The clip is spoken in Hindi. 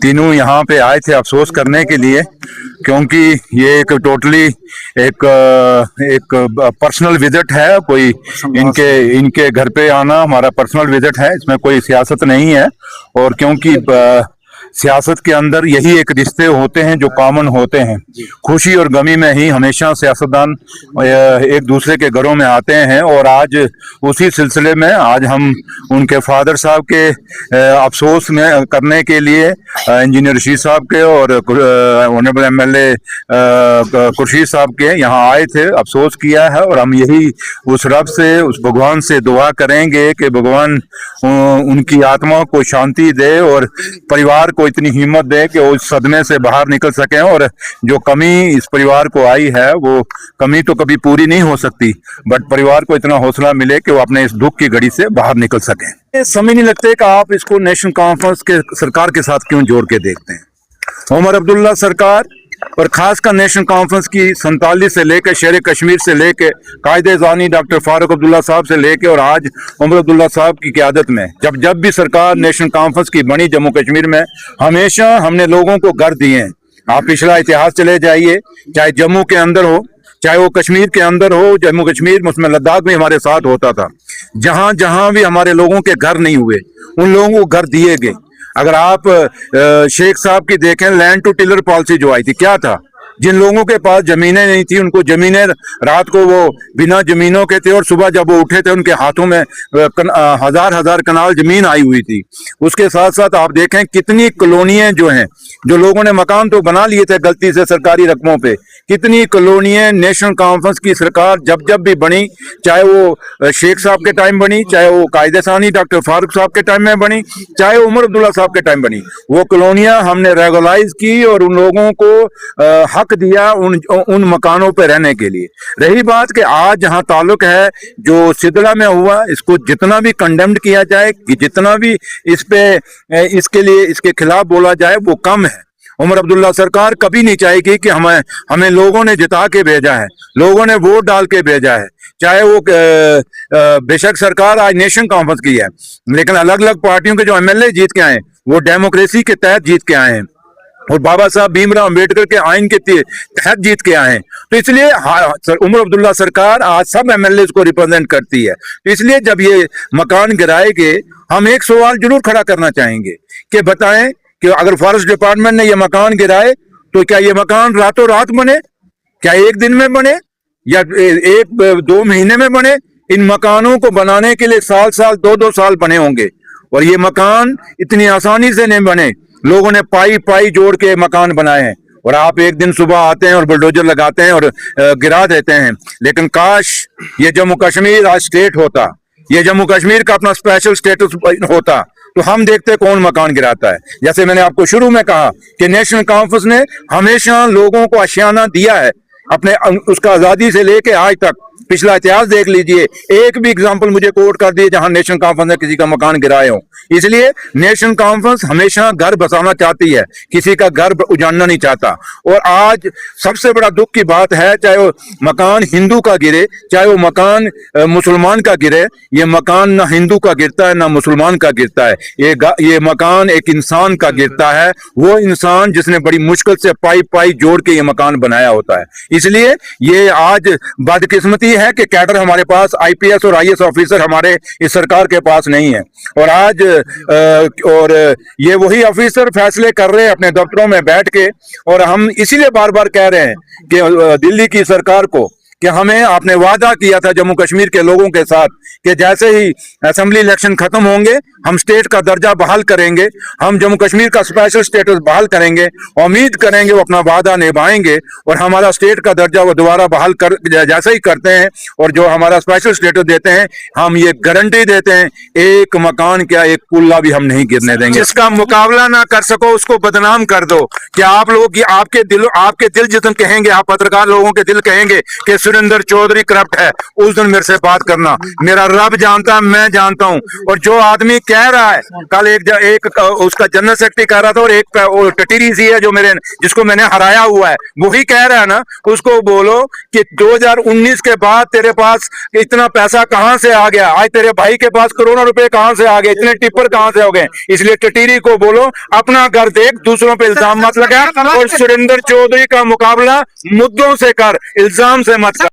तीनों यहाँ पे आए थे अफसोस करने के लिए, क्योंकि ये एक टोटली एक पर्सनल विजिट है। कोई इनके घर पे आना हमारा पर्सनल विजिट है, इसमें कोई सियासत नहीं है। और क्योंकि सियासत के अंदर यही एक रिश्ते होते हैं जो कॉमन होते हैं, खुशी और गमी में ही हमेशा सियासतदान एक दूसरे के घरों में आते हैं। और आज उसी सिलसिले में आज हम उनके फादर साहब के अफसोस में करने के लिए इंजीनियर रशीद साहब के और ऑनरेबल एमएलए खुर्शीद साहब के यहाँ आए थे, अफसोस किया है। और हम यही उस रब से, उस भगवान से दुआ करेंगे कि भगवान उनकी आत्मा को शांति दे और परिवार को इतनी हिम्मत दे कि वो इस सदमे से बाहर निकल सकें। और जो कमी इस परिवार को आई है वो कमी तो कभी पूरी नहीं हो सकती, बट परिवार को इतना हौसला मिले कि वो अपने इस दुख की घड़ी से बाहर निकल सकें। समझ नहीं लगते कि आप इसको नेशनल कॉन्फ्रेंस के सरकार के साथ क्यों जोड़ के देखते हैं। उमर अब्दुल्ला सरकार और खासकर नेशनल कॉन्फ्रेंस की 47 से लेकर शेर कश्मीर से लेकर कायदे-ज़ानी डॉक्टर फारूक अब्दुल्ला साहब से लेकर और आज उमर अब्दुल्ला साहब की क़यादत में जब भी सरकार नेशनल कॉन्फ्रेंस की बनी जम्मू कश्मीर में, हमेशा हमने लोगों को घर दिए हैं। आप पिछला इतिहास चले जाइए, चाहे जम्मू के अंदर हो, चाहे वो कश्मीर के अंदर हो, जम्मू कश्मीर उसमें लद्दाख में हमारे साथ होता था। जहां जहां भी हमारे लोगों के घर नहीं हुए, उन लोगों को घर दिए गए। अगर आप शेख साहब की देखें, लैंड टू टिलर पॉलिसी जो आई थी, क्या था? जिन लोगों के पास जमीनें नहीं थी उनको जमीनें, रात को वो बिना जमीनों के थे और सुबह जब वो उठे थे उनके हाथों में हजार कनाल जमीन आई हुई थी। उसके साथ साथ आप देखें कितनी कॉलोनियां जो हैं, जो लोगों ने मकान तो बना लिए थे गलती से सरकारी रकमों पे, कितनी कॉलोनियां नेशनल कॉन्फ्रेंस की सरकार जब भी बनी, चाहे वो शेख साहब के टाइम बनी, चाहे वो कायदे-सानी डॉक्टर फारूक साहब के टाइम में बनी, चाहे उमर अब्दुल्ला साहब के टाइम बनी, वो कॉलोनियां हमने रेगुलाइज की और उन लोगों को हक दिया उन मकानों पे रहने के लिए। रही बात कि आज जहां ताल्लुक है जो सिदड़ा में हुआ, इसको जितना भी कंडेम्ड किया जाए, जितना भी इसके लिए इसके खिलाफ बोला जाए वो कम है। उमर अब्दुल्ला सरकार कभी नहीं चाहेगी कि हमें लोगों ने जिता के भेजा है, लोगों ने वोट डाल के भेजा है। चाहे वो बेशक सरकार आज नेशनल कॉन्फ्रेंस की है, लेकिन अलग अलग पार्टियों के जो एमएलए जीत के आए वो डेमोक्रेसी के तहत जीत के आए हैं और बाबा साहब भीमराव अम्बेडकर के आइन के तहत जीत के आए हैं। तो इसलिए उमर अब्दुल्ला सरकार आज सब एमएलए को रिप्रेजेंट करती है। तो इसलिए जब ये मकान गिराए गए, हम एक सवाल जरूर खड़ा करना चाहेंगे कि बताएं कि अगर फॉरेस्ट डिपार्टमेंट ने ये मकान गिराए तो क्या ये मकान रातों रात बने? क्या एक दिन में बने या 1-2 महीने में बने? इन मकानों को बनाने के लिए साल 2-2 साल बने होंगे और ये मकान इतनी आसानी से नहीं बने। लोगों ने पाई जोड़ के मकान बनाए हैं और आप एक दिन सुबह आते हैं और बुलडोजर लगाते हैं और गिरा देते हैं। लेकिन काश ये जम्मू कश्मीर आज स्टेट होता, ये जम्मू कश्मीर का अपना स्पेशल स्टेटस होता, तो हम देखते कौन मकान गिराता है। जैसे मैंने आपको शुरू में कहा कि नेशनल कॉन्फ्रेंस ने हमेशा लोगों को आशियाना दिया है, अपने उसका आजादी से लेके आज तक पिछला इतिहास देख लीजिए, एक भी एग्जांपल मुझे कोट कर दिए जहां नेशनल कॉन्फ्रेंस ने किसी का मकान गिराए हो। इसलिए नेशनल कॉन्फ्रेंस हमेशा घर बसाना चाहती है, किसी का घर उजाड़ना नहीं चाहता। और आज सबसे बड़ा दुख की बात है, चाहे वो मकान हिंदू का गिरे, चाहे वो मकान मुसलमान का गिरे, ये मकान ना हिंदू का गिरता है ना मुसलमान का गिरता है, ये मकान एक इंसान का गिरता है, वो इंसान जिसने बड़ी मुश्किल से पाई जोड़ के ये मकान बनाया होता है। इसलिए ये आज बदकिस्मती है कि कैडर हमारे पास, आईपीएस और आईएएस ऑफिसर हमारे इस सरकार के पास नहीं है। और आज ये वही ऑफिसर फैसले कर रहे हैं अपने दफ्तरों में बैठ के, और हम इसीलिए बार बार कह रहे हैं कि दिल्ली की सरकार को कि हमें आपने वादा किया था जम्मू कश्मीर के लोगों के साथ कि जैसे ही असेंबली इलेक्शन खत्म होंगे हम स्टेट का दर्जा बहाल करेंगे, हम जम्मू कश्मीर का स्पेशल स्टेटस बहाल करेंगे। उम्मीद करेंगे वो अपना वादा निभाएंगे और हमारा स्टेट का दर्जा वो दोबारा बहाल कर जैसे ही करते हैं और जो हमारा स्पेशल स्टेटस देते हैं, हम ये गारंटी देते हैं एक मकान क्या एक कुल्ला भी हम नहीं गिरने देंगे। जिसका मुकाबला ना कर सको उसको बदनाम कर दो। क्या आप लोग आपके दिल जितने कहेंगे, आप पत्रकार लोगों के दिल कहेंगे कि सुरेंद्र चौधरी करप्ट है, उस दिन मेरे से बात करना। मेरा रब जानता है, मैं जानता हूं। और जो आदमी कह रहा है, कल एक उसका जनरल सेक्रेटरी कह रहा था, और एक वो टटीरी सी है जो जिसको मैंने हराया हुआ है, वही कह रहा है ना, उसको बोलो कि 2019 के बाद तेरे पास इतना पैसा कहां से आ गया, आज तेरे भाई के पास करोड़ों रुपए कहां से आ गए, इतने टिप्पर कहां से हो गए। इसलिए टटीरी को बोलो अपना घर देख, दूसरों पे इल्जाम मत लगा, और सुरेंद्र चौधरी का मुकाबला मुद्दों से कर, इल्जाम से मत कर।